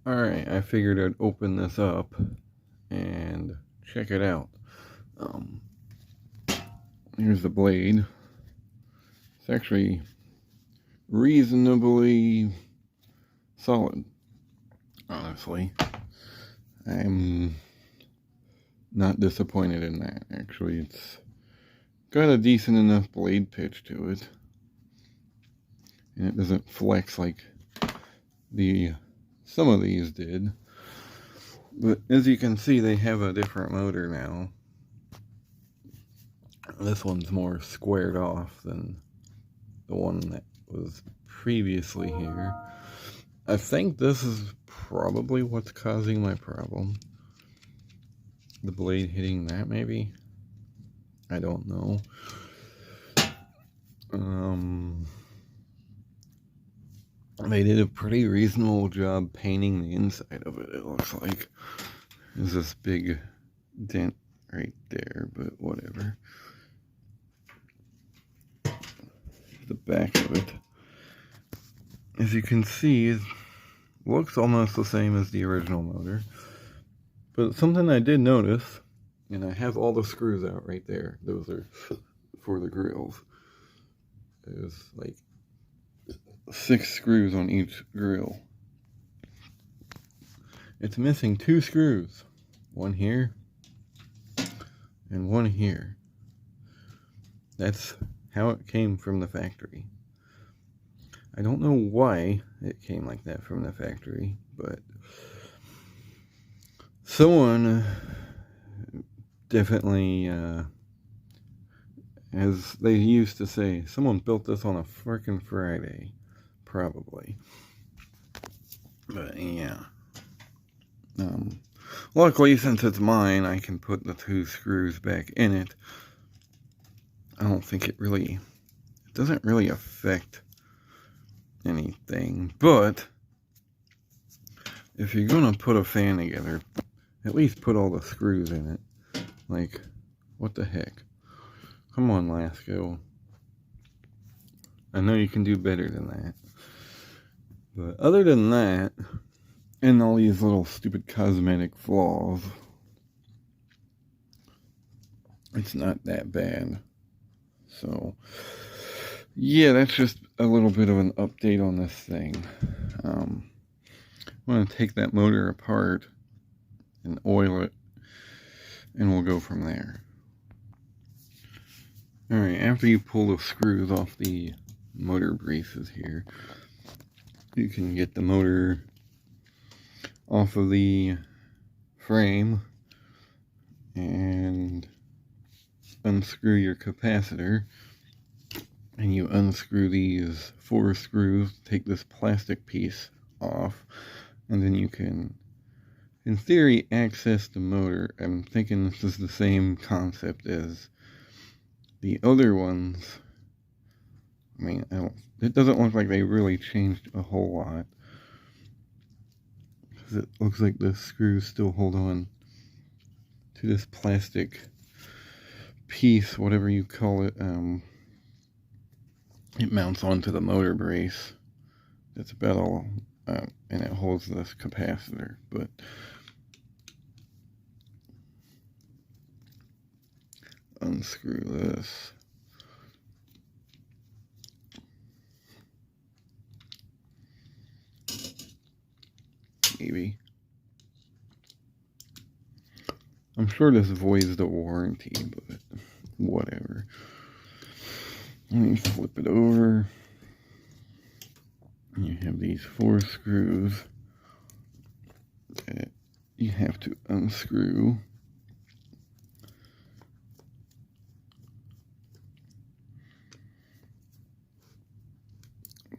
Alright, I figured I'd open this up and check it out. Here's the blade. It's actually reasonably solid, honestly. I'm not disappointed in that. Actually, it's got a decent enough blade pitch to it. And it doesn't flex like some of these did. But as you can see, they have a different motor now. This one's more squared off than the one that was previously here. I think this is probably what's causing my problem. The blade hitting that, maybe? I don't know. They did a pretty reasonable job painting the inside of it, it looks like. There's this big dent right there, but whatever. The back of it, as you can see, it looks almost the same as the original motor. But something I did notice, and I have all the screws out right there. Those are for the grills. There's like 6 screws on each grill. It's missing 2 screws. One here and one here. That's how it came from the factory. I don't know why it came like that from the factory, but someone definitely, as they used to say, someone built this on a frickin' Friday, probably. But yeah. Luckily, since it's mine, I can put the 2 screws back in it. I don't think it doesn't really affect anything, but if you're gonna put a fan together, at least put all the screws in it. Like, what the heck? Come on, Lasko. I know you can do better than that. But other than that, and all these little stupid cosmetic flaws, it's not that bad. So, yeah, that's just a little bit of an update on this thing. I'm going to take that motor apart and oil it, and we'll go from there. Alright, after you pull the screws off the motor braces here, you can get the motor off of the frame and unscrew your capacitor, and you unscrew these 4 screws, take this plastic piece off, and then you can, in theory, access the motor. I'm thinking this is the same concept as the other ones. I mean, it doesn't look like they really changed a whole lot, because it looks like the screws still hold on to this plastic piece, whatever you call it. It mounts onto the motor brace. That's about all, and it holds this capacitor. But unscrew this. Maybe. I'm sure this voids the warranty, but whatever. Let me flip it over. You have these 4 screws that you have to unscrew.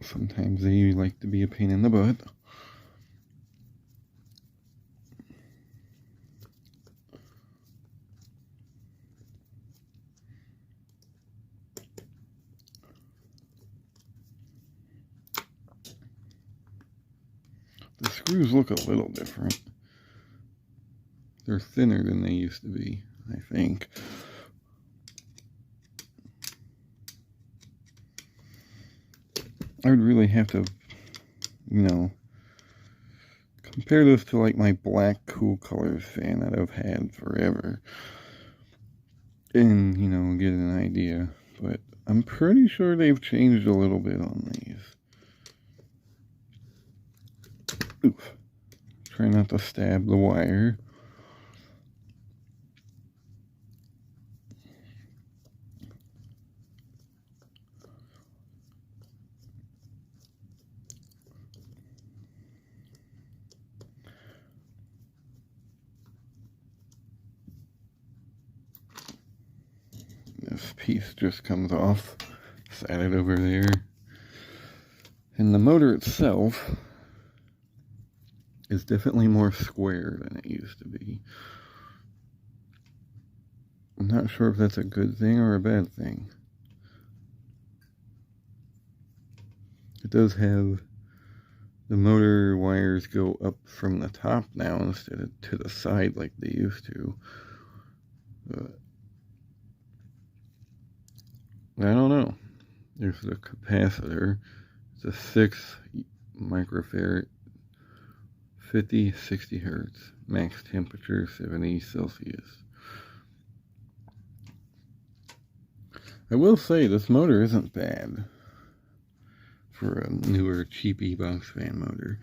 Sometimes they like to be a pain in the butt. The screws look a little different. They're thinner than they used to be, I think. I would really have to, Compare this to like my black Cool Colors fan that I've had forever. And, you know, get an idea. But I'm pretty sure they've changed a little bit on these. Oof. Try not to stab the wire. This piece just comes off. Set it over there. And the motor itself is definitely more square than it used to be. I'm not sure if that's a good thing or a bad thing. It does have the motor wires go up from the top now instead of to the side like they used to. But I don't know. There's the capacitor. It's a 6 microfarad, 50-60 hertz, max temperature 70 Celsius. I will say this motor isn't bad for a newer cheapy box fan motor.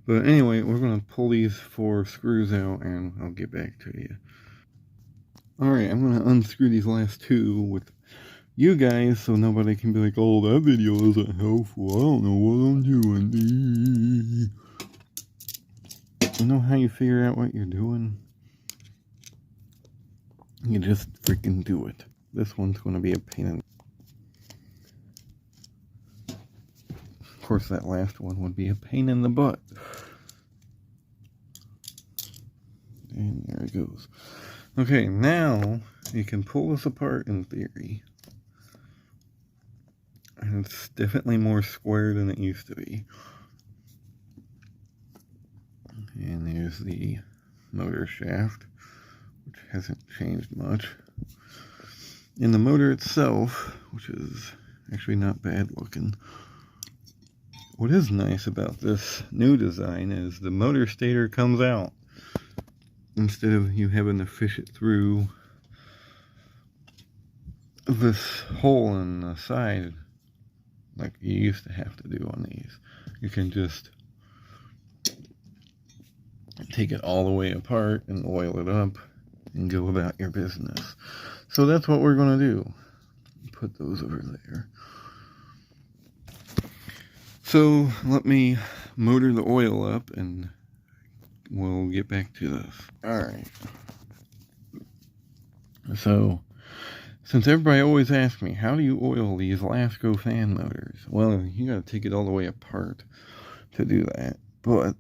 But anyway, we're going to pull these 4 screws out and I'll get back to you. Alright, I'm going to unscrew these last 2 with you guys so nobody can be like, oh, that video isn't helpful. I don't know what I'm doing. You know how you figure out what you're doing? You just freaking do it. This one's going to be a pain in. Of course, that last one would be a pain in the butt. And there it goes. Okay, now you can pull this apart in theory. And it's definitely more square than it used to be. And there's the motor shaft, which hasn't changed much. And the motor itself, which is actually not bad looking. What is nice about this new design is the motor stator comes out instead of you having to fish it through this hole in the side like you used to have to do on these. You can just take it all the way apart and oil it up and go about your business. So that's what we're going to do. Put those over there. So let me motor the oil up and we'll get back to this. Alright. So, since everybody always asks me, how do you oil these Lasko fan motors? Well, you gotta take it all the way apart to do that. But,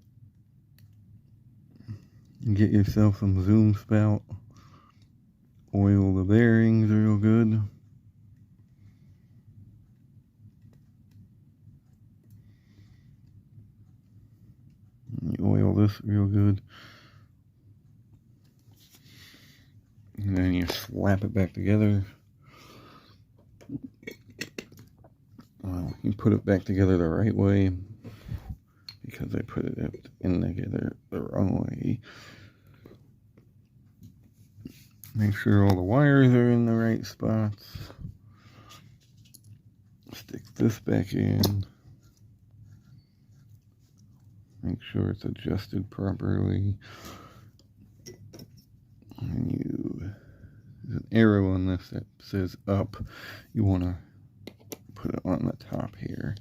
get yourself some zoom spout. Oil the bearings real good. You oil this real good. And then you slap it back together. Well, you put it back together the right way because I put it in together the wrong way. Make sure all the wires are in the right spots. Stick this back in. Make sure it's adjusted properly. And there's an arrow on this that says up. You want to put it on the top here.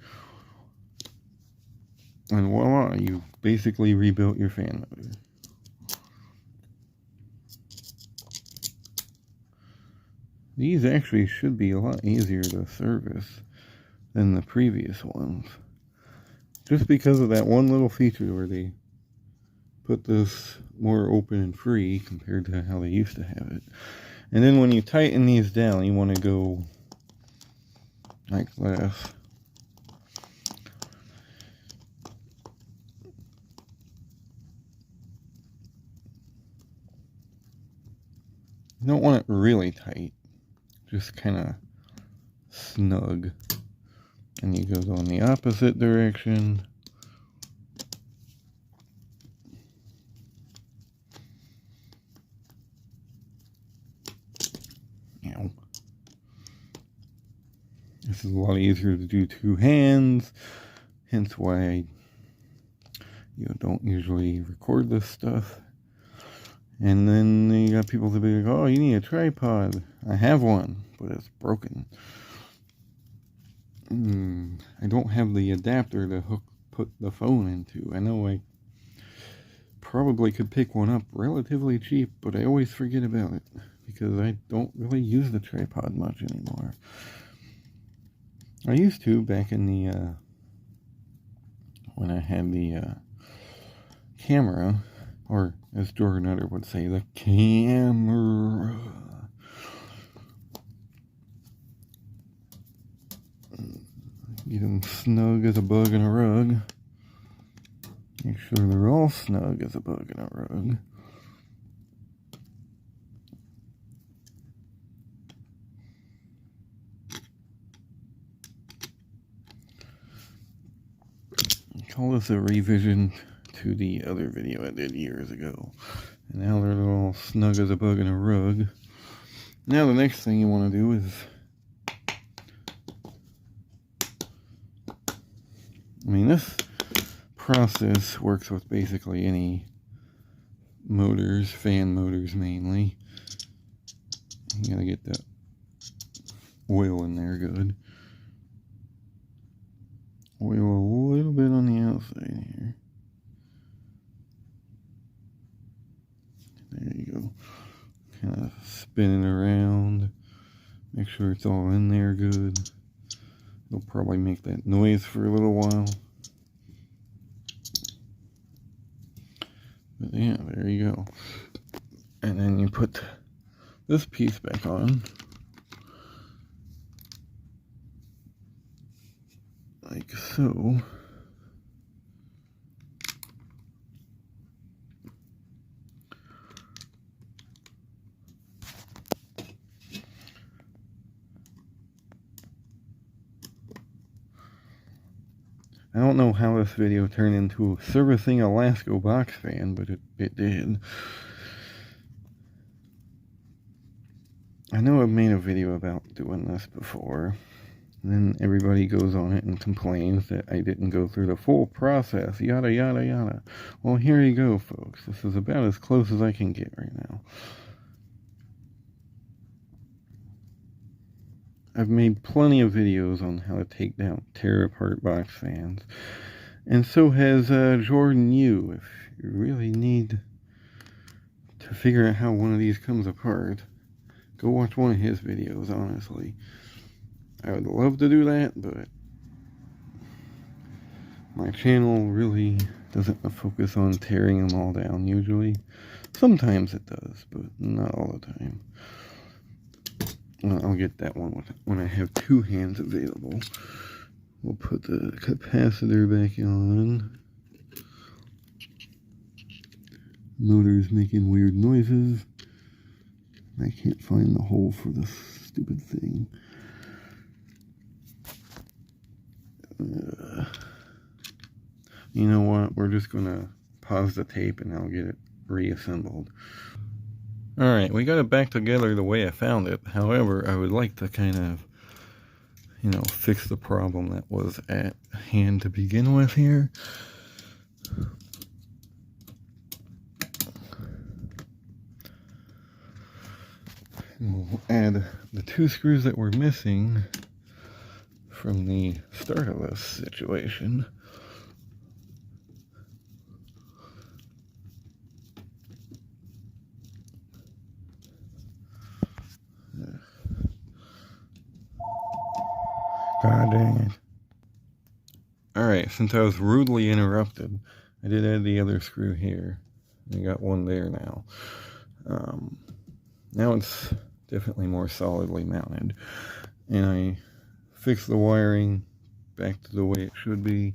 And voila, you basically rebuilt your fan motor. These actually should be a lot easier to service than the previous ones. Just because of that one little feature where they put this more open and free compared to how they used to have it. And then when you tighten these down, you want to go like this. You don't want it really tight, just kind of snug. And you go in the opposite direction. This is a lot easier to do two hands, hence why I don't usually record this stuff. And then you got people to be like, oh, you need a tripod. I have one, but it's broken. I don't have the adapter to put the phone into. I know I probably could pick one up relatively cheap, but I always forget about it because I don't really use the tripod much anymore. I used to back in the when I had the camera, or as Jordan Utter would say, the camera. Get them snug as a bug in a rug. Make sure they're all snug as a bug in a rug. Call this a revision to the other video I did years ago. And now they're all snug as a bug in a rug. Now the next thing you want to do is, this process works with basically any motors, fan motors mainly. You gotta get that oil in there good. Oil a little bit on the outside here. There you go. Kind of spin it around. Make sure it's all in there good. It'll probably make that noise for a little while. But yeah, there you go. And then you put this piece back on. Like so. I don't know how this video turned into servicing a Lasko box fan, but it did. I know I've made a video about doing this before. And then everybody goes on it and complains that I didn't go through the full process, yada yada yada. Well, here you go, folks. This is about as close as I can get right now. I've made plenty of videos on how to take down, tear apart box fans. And so has Jordan Yu. If you really need to figure out how one of these comes apart, go watch one of his videos, honestly. I would love to do that, but my channel really doesn't focus on tearing them all down, usually. Sometimes it does, but not all the time. I'll get that one when I have two hands available. We'll put the capacitor back on. Motor's making weird noises. I can't find the hole for this stupid thing. You know what? We're just going to pause the tape and I'll get it reassembled. Alright, we got it back together the way I found it. However, I would like to kind of, fix the problem that was at hand to begin with here. And we'll add the two screws that were missing from the start of this situation. God dang it. Alright, since I was rudely interrupted, I did add the other screw here. I got one there now. Now it's definitely more solidly mounted. And I fixed the wiring back to the way it should be.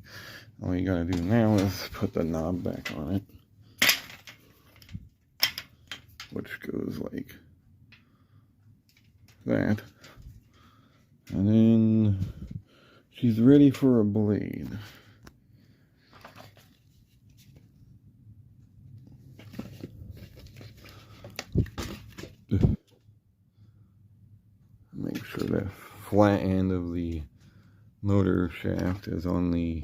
All you gotta do now is put the knob back on it, which goes like that. And then she's ready for a blade. Make sure that flat end of the motor shaft is on the...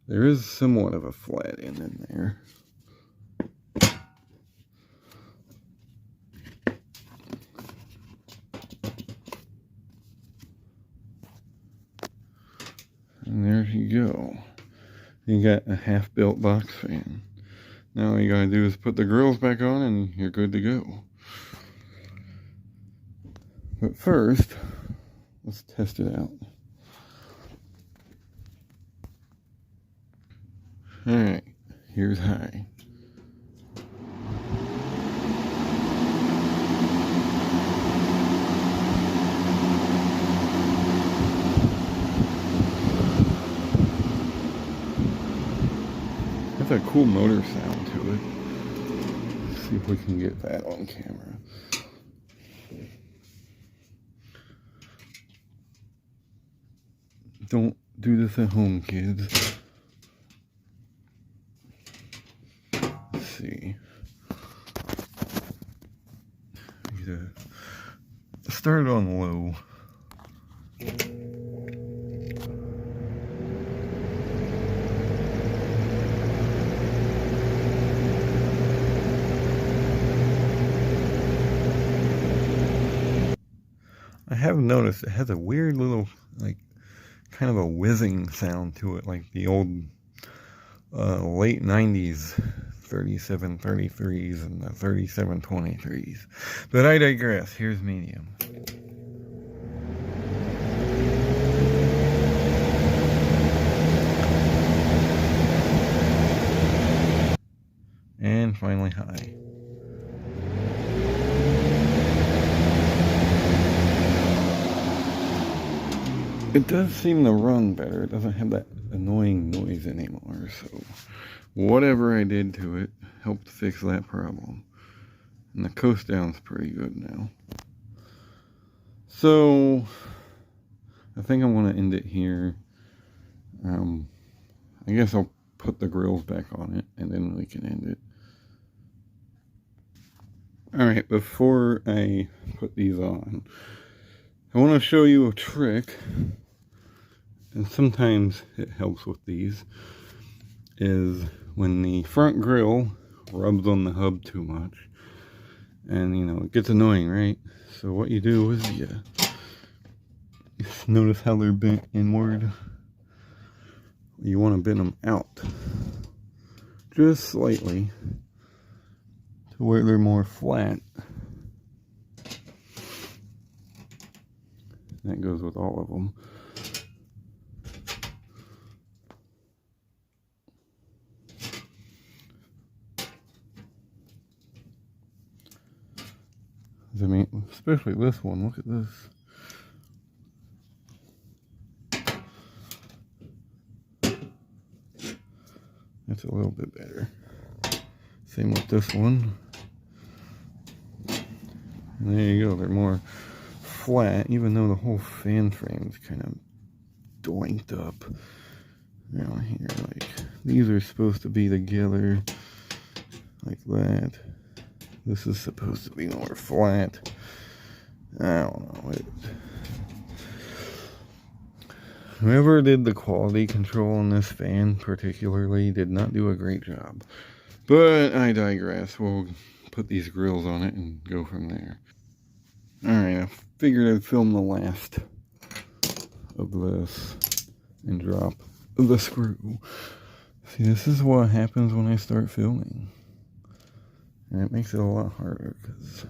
There is somewhat of a flat end in there. And there you go. You got a half-built box fan. Now all you gotta do is put the grills back on and you're good to go. But first, let's test it out. Alright, here's high. That's a cool motor sound to it. Let's see if we can get that on camera. Don't do this at home, kids. Let's see. Start it on low. I have noticed it has a weird little, like, kind of a whizzing sound to it, like the old late 90s 3733s and the 3723s. But I digress. Here's medium. And finally high. It does seem to run better. It doesn't have that annoying noise anymore. So whatever I did to it helped fix that problem. And the coast down's pretty good now. So I think I'm going to end it here. I guess I'll put the grills back on it and then we can end it. Alright, before I put these on, I want to show you a trick, and sometimes it helps with these, is when the front grill rubs on the hub too much, and you know, it gets annoying, right? So what you do is you notice how they're bent inward. You want to bend them out just slightly to where they're more flat. That goes with all of them. I mean, especially this one. Look at this. That's a little bit better. Same with this one. And there you go. They're more flat, even though the whole fan frame is kind of doinked up down here. Like, these are supposed to be together like that. This is supposed to be more flat. I don't know. Whoever did the quality control on this fan particularly did not do a great job. But I digress. We'll put these grills on it and go from there. Alright, I figured I'd film the last of this and drop the screw. See, this is what happens when I start filming. And it makes it a lot harder because,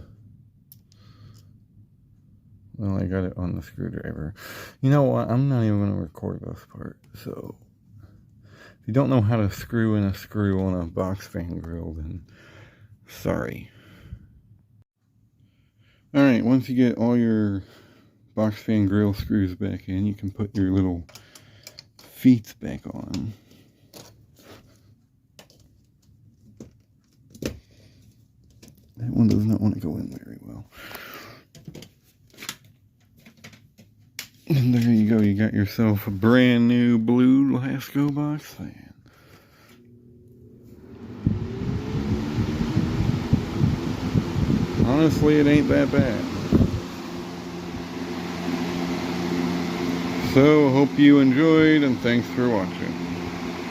well, I got it on the screwdriver. You know what? I'm not even going to record this part. So, if you don't know how to screw in a screw on a box fan grill, then sorry. Alright, once you get all your box fan grill screws back in, you can put your little feet back on. That one does not want to go in very well. And there you go, you got yourself a brand new blue Lasko box fan. Honestly, it ain't that bad. So, hope you enjoyed, and thanks for watching.